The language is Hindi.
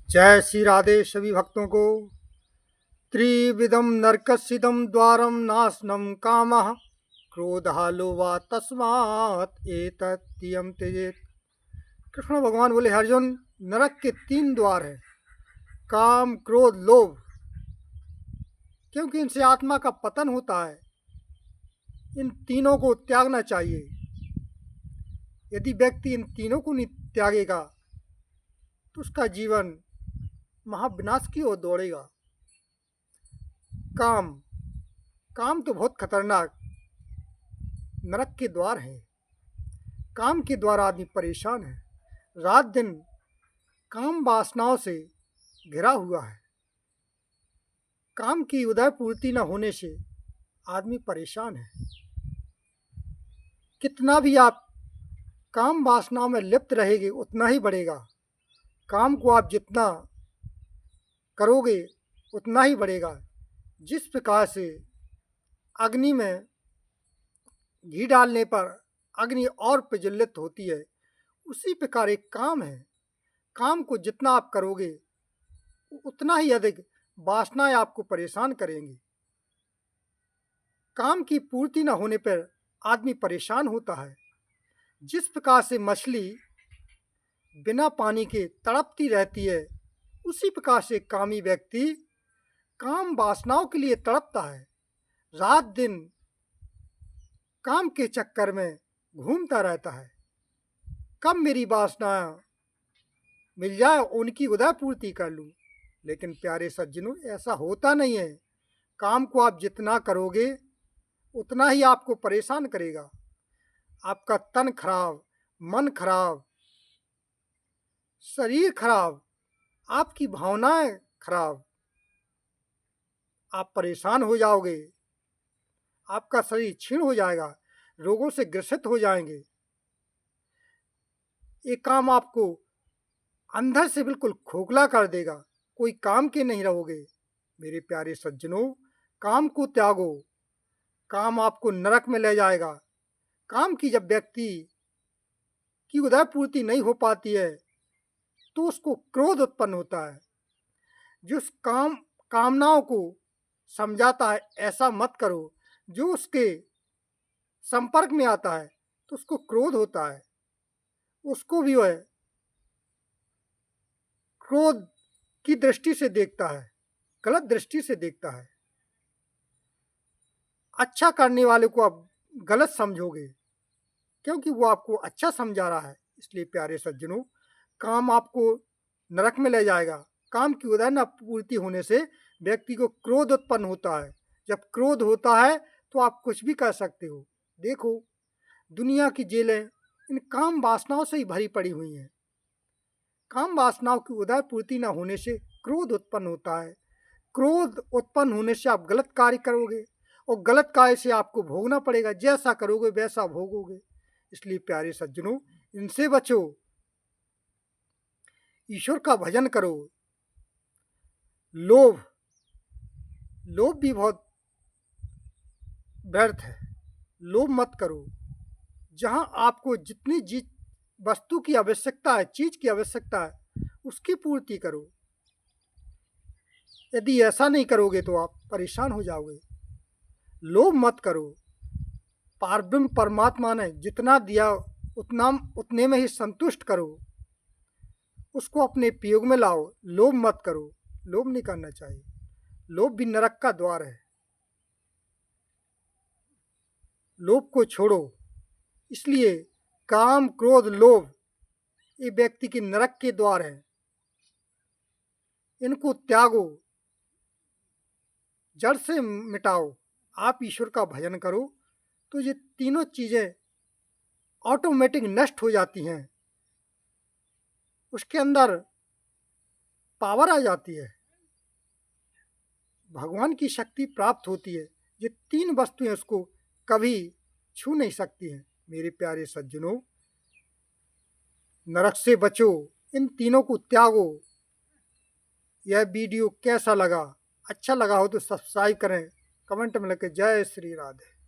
जय श्री राधे सभी भक्तों को। त्रिविधम नरकसिदम द्वारम नाशनम कामः क्रोधः लोभः तस्मात् एतत्ययं त्यजेत। कृष्ण भगवान बोले, अर्जुन, नरक के 3 द्वार हैं, काम, क्रोध, लोभ, क्योंकि इनसे आत्मा का पतन होता है। इन तीनों को त्यागना चाहिए। यदि व्यक्ति इन तीनों को नहीं त्यागेगा तो उसका जीवन महाविनाश की ओर दौड़ेगा। काम काम तो बहुत खतरनाक नरक के द्वार है। काम के द्वारा आदमी परेशान है, रात दिन काम वासनाओं से घिरा हुआ है। काम की उदय पूर्ति न होने से आदमी परेशान है। कितना भी आप काम वासनाओं में लिप्त रहेंगे उतना ही बढ़ेगा। काम को आप जितना करोगे उतना ही बढ़ेगा। जिस प्रकार से अग्नि में घी डालने पर अग्नि और प्रज्वलित होती है, उसी प्रकार एक काम है। काम को जितना आप करोगे उतना ही अधिक वासनाएं आपको परेशान करेंगी। काम की पूर्ति न होने पर आदमी परेशान होता है। जिस प्रकार से मछली बिना पानी के तड़पती रहती है, उसी प्रकार से कामी व्यक्ति काम वासनाओं के लिए तड़पता है। रात दिन काम के चक्कर में घूमता रहता है। कब मेरी वासना मिल जाए, उनकी उदय पूर्ति कर लूं। लेकिन प्यारे सज्जनों, ऐसा होता नहीं है। काम को आप जितना करोगे उतना ही आपको परेशान करेगा। आपका तन खराब, मन खराब, शरीर खराब, आपकी भावनाएं खराब। आप परेशान हो जाओगे, आपका शरीर क्षीण हो जाएगा, रोगों से ग्रसित हो जाएंगे। ये काम आपको अंदर से बिल्कुल खोखला कर देगा। कोई काम के नहीं रहोगे। मेरे प्यारे सज्जनों, काम को त्यागो। काम आपको नरक में ले जाएगा। काम की जब व्यक्ति की उदय पूर्ति नहीं हो पाती है तो उसको क्रोध उत्पन्न होता है। जिस कामनाओं को समझाता है ऐसा मत करो, जो उसके संपर्क में आता है तो उसको क्रोध होता है। उसको भी वह क्रोध की दृष्टि से देखता है, गलत दृष्टि से देखता है। अच्छा करने वाले को आप गलत समझोगे क्योंकि वो आपको अच्छा समझा रहा है। इसलिए प्यारे सज्जनों, काम आपको नरक में ले जाएगा। काम की उदय न पूर्ति होने से व्यक्ति को क्रोध उत्पन्न होता है। जब क्रोध होता है तो आप कुछ भी कर सकते हो। देखो, दुनिया की जेलें इन काम वासनाओं से ही भरी पड़ी हुई हैं। काम वासनाओं की उदय पूर्ति न होने से क्रोध उत्पन्न होता है। क्रोध उत्पन्न होने से आप गलत कार्य करोगे और गलत कार्य से आपको भोगना पड़ेगा। जैसा करोगे वैसा भोगोगे। इसलिए प्यारे सज्जनों, इनसे बचो, ईश्वर का भजन करो। लोभ लोभ भी बहुत व्यर्थ है। लोभ मत करो। जहां आपको जितनी वस्तु की आवश्यकता है, चीज की आवश्यकता है, उसकी पूर्ति करो। यदि ऐसा नहीं करोगे तो आप परेशान हो जाओगे। लोभ मत करो। पारब्रह्म परमात्मा ने जितना दिया उतने में ही संतुष्ट करो। उसको अपने प्रयोग में लाओ। लोभ मत करो। लोभ नहीं करना चाहिए। लोभ भी नरक का द्वार है। लोभ को छोड़ो। इसलिए काम, क्रोध, लोभ ये व्यक्ति के नरक के द्वार हैं। इनको त्यागो, जड़ से मिटाओ। आप ईश्वर का भजन करो तो ये तीनों चीजें ऑटोमेटिक नष्ट हो जाती हैं। उसके अंदर पावर आ जाती है, भगवान की शक्ति प्राप्त होती है। ये 3 वस्तुएं उसको कभी छू नहीं सकती हैं। मेरे प्यारे सज्जनों, नरक से बचो, इन तीनों को त्यागो। यह वीडियो कैसा लगा? अच्छा लगा हो तो सब्सक्राइब करें, कमेंट में लिखें जय श्री राधे।